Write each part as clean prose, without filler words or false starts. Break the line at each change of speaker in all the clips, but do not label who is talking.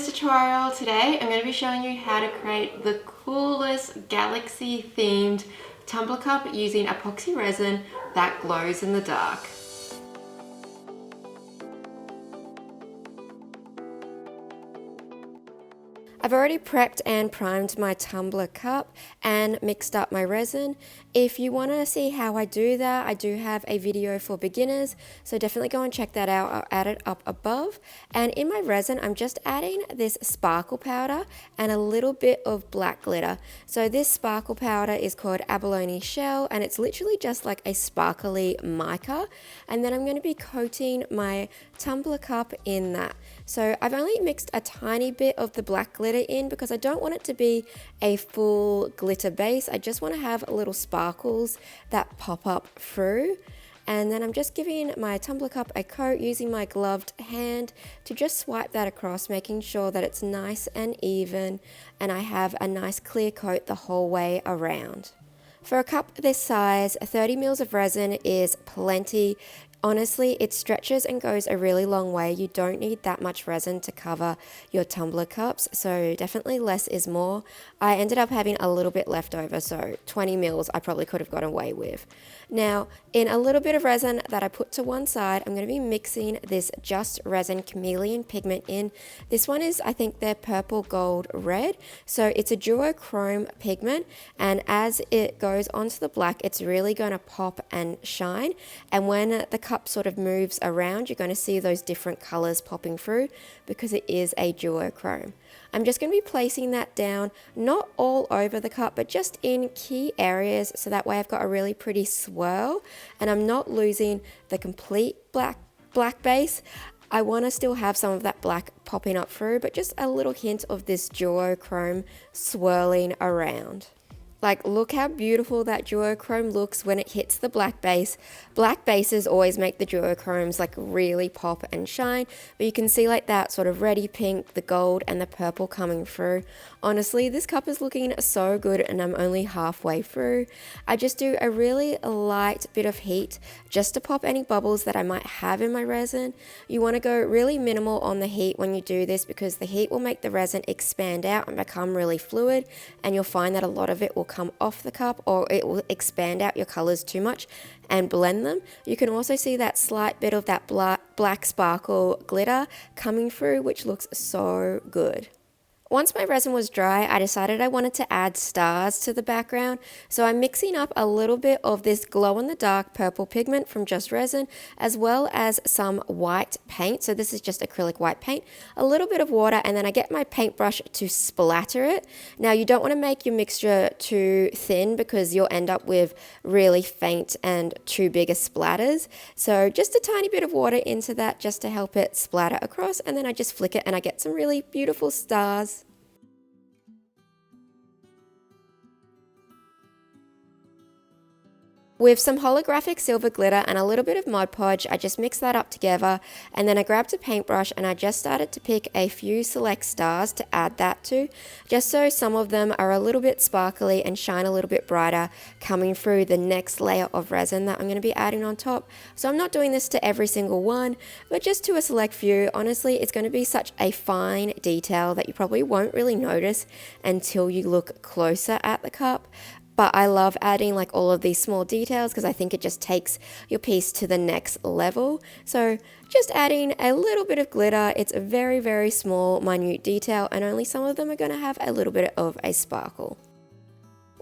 this tutorial today I'm going to be showing you how to create the coolest galaxy themed tumbler cup using epoxy resin that glows in the dark. I've already prepped and primed my tumbler cup and mixed up my resin. If you want to see how I do that, I do have a video for beginners, so definitely go and check that out. I'll add it up above. And in my resin, I'm just adding this sparkle powder and a little bit of black glitter. So this sparkle powder is called abalone shell, and it's literally just like a sparkly mica. And then I'm going to be coating my tumbler cup in that. So I've only mixed a tiny bit of the black glitter in because I don't want it to be a full glitter base. I just want to have little sparkles that pop up through. And then I'm just giving my tumbler cup a coat using my gloved hand to just swipe that across, making sure that it's nice and even and I have a nice clear coat the whole way around. For a cup this size, 30 mils of resin is plenty. Honestly, it stretches and goes a really long way. You don't need that much resin to cover your tumbler cups, so definitely less is more. I ended up having a little bit left over, so 20 mils I probably could have got away with. Now, in a little bit of resin that I put to one side, I'm going to be mixing this Just Resin Chameleon pigment in. This one is, I think, their purple, gold, red. So it's a duochrome pigment, and as it goes onto the black, it's really going to pop and shine. And when the cup sort of moves around, you're going to see those different colors popping through because it is a duochrome. I'm just going to be placing that down, not all over the cup, but just in key areas, so that way I've got a really pretty swirl and I'm not losing the complete black base. I want to still have some of that black popping up through, but just a little hint of this duochrome swirling around. Like, look how beautiful that duochrome looks when it hits the black base. Black bases always make the duochromes like really pop and shine, but you can see like that sort of reddy pink, the gold and the purple coming through. Honestly, this cup is looking so good and I'm only halfway through. I just do a really light bit of heat just to pop any bubbles that I might have in my resin. You want to go really minimal on the heat when you do this because the heat will make the resin expand out and become really fluid, and you'll find that a lot of it will come off the cup or it will expand out your colors too much and blend them. You can also see that slight bit of that black sparkle glitter coming through, which looks so good. Once my resin was dry, I decided I wanted to add stars to the background, so I'm mixing up a little bit of this glow-in-the-dark purple pigment from Just Resin, as well as some white paint. So this is just acrylic white paint, a little bit of water, and then I get my paintbrush to splatter it. Now, you don't want to make your mixture too thin because you'll end up with really faint and too big splatters. So just a tiny bit of water into that just to help it splatter across, and then I just flick it and I get some really beautiful stars. With some holographic silver glitter and a little bit of Mod Podge, I just mixed that up together, and then I grabbed a paintbrush and I just started to pick a few select stars to add that to, just so some of them are a little bit sparkly and shine a little bit brighter coming through the next layer of resin that I'm going to be adding on top. So I'm not doing this to every single one, but just to a select few. Honestly, it's going to be such a fine detail that you probably won't really notice until you look closer at the cup. But I love adding like all of these small details because I think it just takes your piece to the next level. So just adding a little bit of glitter. It's a very, very small, minute detail, and only some of them are going to have a little bit of a sparkle.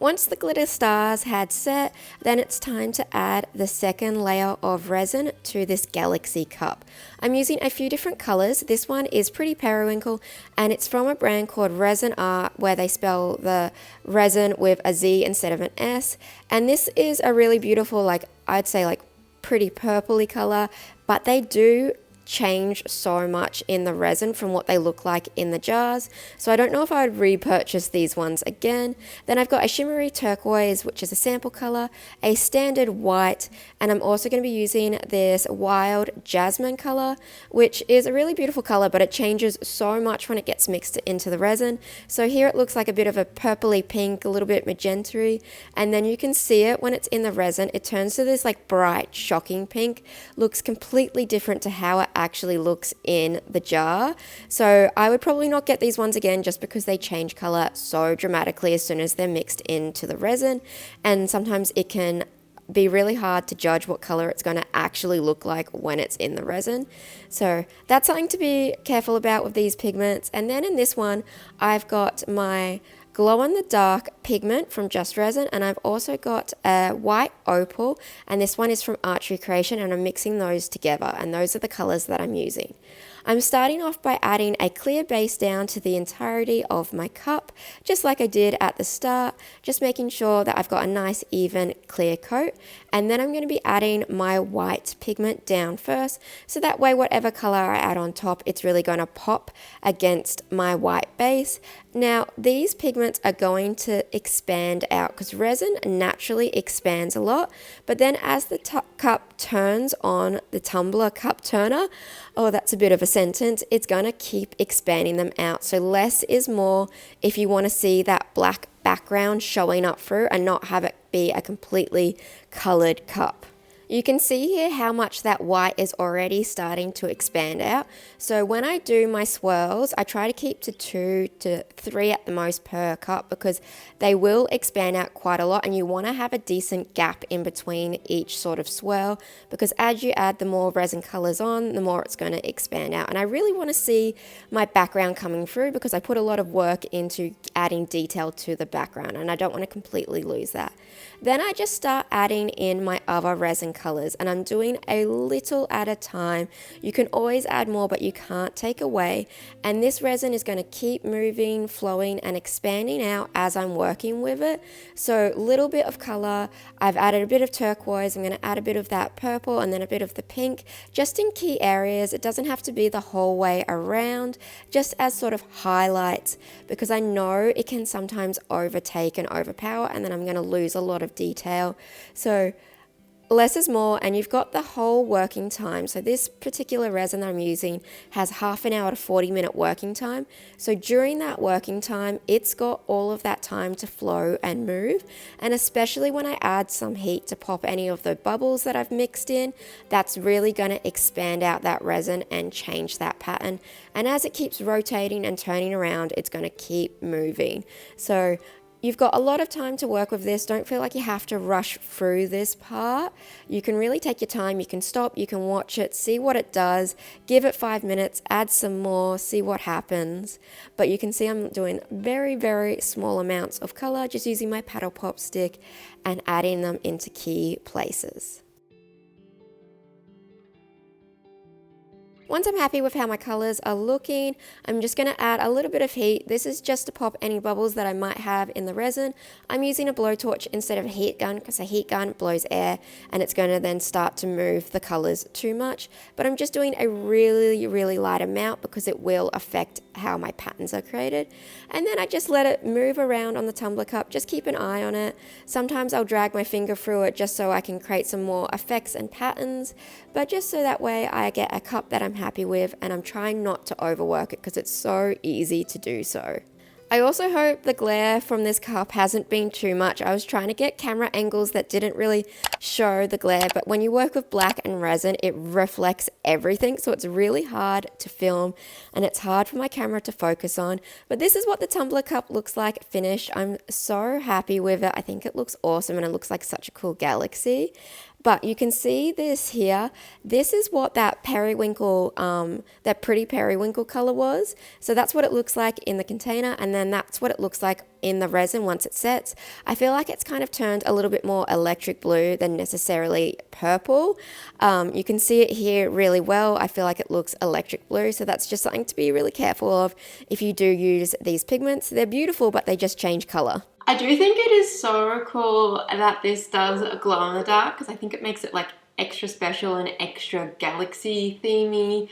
Once the glitter stars had set, then it's time to add the second layer of resin to this galaxy cup. I'm using a few different colors. This one is Pretty Periwinkle, and it's from a brand called Resin Art, where they spell the resin with a Z instead of an S. And this is a really beautiful, like I'd say like pretty purpley color, but they do change so much in the resin from what they look like in the jars, so I don't know if I would repurchase these ones again. Then I've got a shimmery turquoise, which is a sample color, a standard white, and I'm also going to be using this wild jasmine color, which is a really beautiful color, but it changes so much when it gets mixed into the resin. So here it looks like a bit of a purpley pink, a little bit magenta-y, and then you can see it when it's in the resin, it turns to this like bright, shocking pink. Looks completely different to how it actually looks in the jar. So I would probably not get these ones again just because they change color so dramatically as soon as they're mixed into the resin, and sometimes it can be really hard to judge what color it's going to actually look like when it's in the resin. So that's something to be careful about with these pigments. And then in this one, I've got my glow in the dark pigment from Just Resin, and I've also got a white opal, and this one is from Archery Creation, and I'm mixing those together, and those are the colors that I'm using. I'm starting off by adding a clear base down to the entirety of my cup, just like I did at the start, just making sure that I've got a nice even clear coat. And then I'm going to be adding my white pigment down first, so that way whatever color I add on top, it's really going to pop against my white base. Now these pigments are going to expand out because resin naturally expands a lot, but then as the cup turns on the tumbler cup turner, oh, that's a bit of a sentence, it's going to keep expanding them out. So less is more if you want to see that black background showing up through and not have it be a completely colored cup. You can see here how much that white is already starting to expand out. So when I do my swirls, I try to keep to 2 to 3 at the most per cup because they will expand out quite a lot, and you want to have a decent gap in between each sort of swirl because as you add the more resin colors on, the more it's going to expand out. And I really want to see my background coming through because I put a lot of work into adding detail to the background, and I don't want to completely lose that. Then I just start adding in my other resin colors, and I'm doing a little at a time. You can always add more, but you can't take away. And this resin is going to keep moving, flowing, and expanding out as I'm working with it. So little bit of color. I've added a bit of turquoise. I'm going to add a bit of that purple and then a bit of the pink, just in key areas. It doesn't have to be the whole way around, just as sort of highlights, because I know it can sometimes overtake and overpower, and then I'm going to lose a lot of detail. So less is more, and you've got the whole working time. So this particular resin that I'm using has half an hour to 40-minute working time. So during that working time, it's got all of that time to flow and move. And especially when I add some heat to pop any of the bubbles that I've mixed in, that's really going to expand out that resin and change that pattern. And as it keeps rotating and turning around, it's going to keep moving. So you've got a lot of time to work with this. Don't feel like you have to rush through this part. You can really take your time. You can stop, you can watch it, see what it does, give it 5 minutes, add some more, see what happens. But you can see I'm doing very, very small amounts of color, just using my paddle pop stick and adding them into key places. Once I'm happy with how my colors are looking, I'm just going to add a little bit of heat. This is just to pop any bubbles that I might have in the resin. I'm using a blowtorch instead of a heat gun because a heat gun blows air and it's going to then start to move the colors too much. But I'm just doing a really, really light amount because it will affect how my patterns are created. And then I just let it move around on the tumbler cup. Just keep an eye on it. Sometimes I'll drag my finger through it just so I can create some more effects and patterns, but just so that way I get a cup that I'm happy with, and I'm trying not to overwork it because it's so easy to do so. I also hope the glare from this cup hasn't been too much. I was trying to get camera angles that didn't really show the glare, but when you work with black and resin, it reflects everything, so it's really hard to film and it's hard for my camera to focus on. But this is what the tumbler cup looks like finished. I'm so happy with it. I think it looks awesome and it looks like such a cool galaxy. But you can see this here. This is what that periwinkle, that pretty periwinkle color was. So that's what it looks like in the container, and then that's what it looks like in the resin once it sets. I feel like it's kind of turned a little bit more electric blue than necessarily purple. You can see it here really well. I feel like it looks electric blue, so that's just something to be really careful of if you do use these pigments. They're beautiful, but they just change color. I do think it is so cool that this does a glow in the dark because I think it makes it like extra special and extra galaxy themey,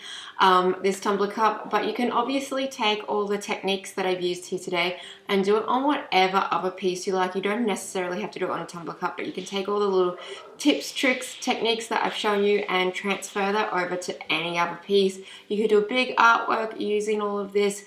this tumbler cup. But you can obviously take all the techniques that I've used here today and do it on whatever other piece you like. You don't necessarily have to do it on a tumbler cup, but you can take all the little tips, tricks, techniques that I've shown you and transfer that over to any other piece. You could do a big artwork using all of this.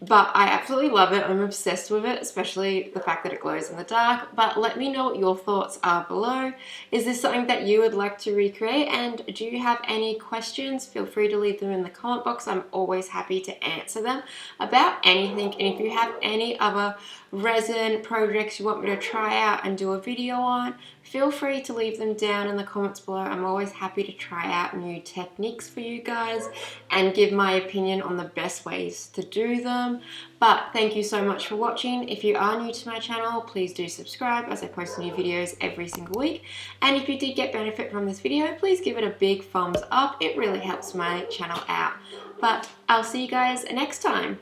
But I absolutely love it. I'm obsessed with it, especially the fact that it glows in the dark. But let me know what your thoughts are below. Is this something that you would like to recreate? And do you have any questions? Feel free to leave them in the comment box. I'm always happy to answer them about anything. And if you have any other resin projects you want me to try out and do a video on, feel free to leave them down in the comments below. I'm always happy to try out new techniques for you guys and give my opinion on the best ways to do them. But thank you so much for watching. If you are new to my channel, please do subscribe as I post new videos every single week. And if you did get benefit from this video, please give it a big thumbs up. It really helps my channel out. But I'll see you guys next time.